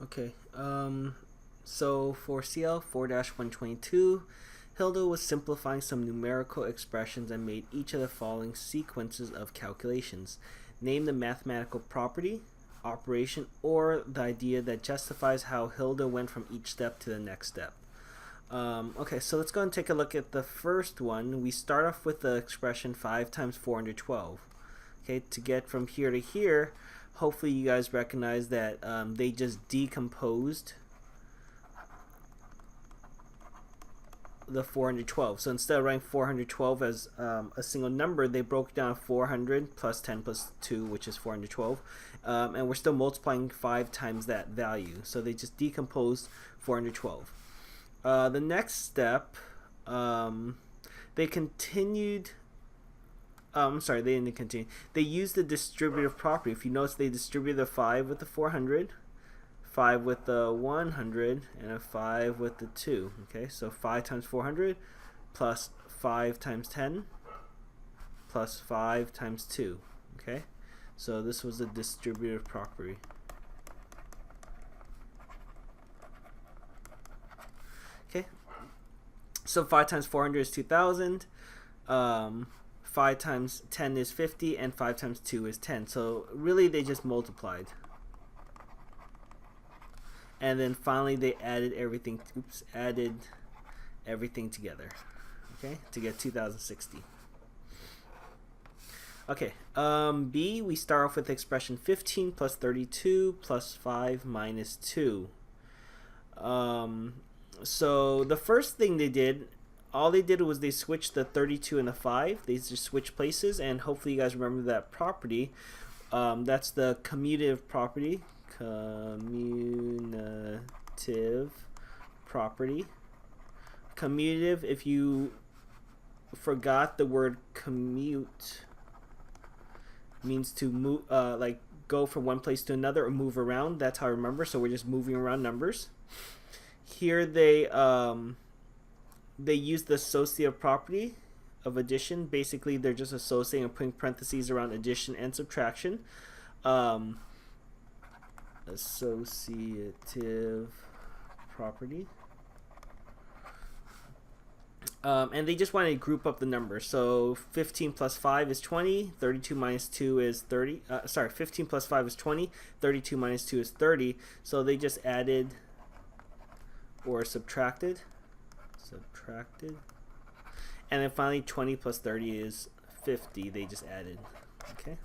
Okay, so for CL 4-122, Hilda was simplifying some numerical expressions and made each of the following sequences of calculations. Name the mathematical property, operation, or the idea that justifies how Hilda went from each step to the next step. Okay, so let's go and take a look at the first one. We start off with the expression 5 times 412. Okay, to get from here to here, hopefully you guys recognize that they just decomposed the 412. So instead of writing 412 as a single number, they broke down 400 plus 10 plus 2, which is 412. And we're still multiplying 5 times that value. So they just decomposed 412. The next step, they continued. I'm sorry, they didn't continue. They used the distributive property. If you notice, they distributed the 5 with the 400, 5 with the 100, and a 5 with the 2. Okay, so 5 times 400 plus 5 times 10 plus 5 times 2. Okay, so this was the distributive property. Okay, so 5 times 400 is 2,000. 5 times 10 is 50, and 5 times 2 is 10. So really they just multiplied. And then finally they added everything together, okay, to get 2060. Okay, B, we start off with expression 15 plus 32 plus 5 minus 2. So the first thing they did, all they did was they switched the 32 and the 5. They just switched places, and hopefully you guys remember that property. That's the commutative property. Commutative property. Commutative, if you forgot the word commute, means to move, like go from one place to another or move around. That's how I remember. So we're just moving around numbers. Here they use the associative property of addition. Basically, they're just associating and putting parentheses around addition and subtraction. Associative property. And they just want to group up the numbers. So 15 plus 5 is 20. 32 minus 2 is 30. 15 plus 5 is 20. 32 minus 2 is 30. So they just added or subtracted. And then finally 20 plus 30 is 50. They just added. Okay.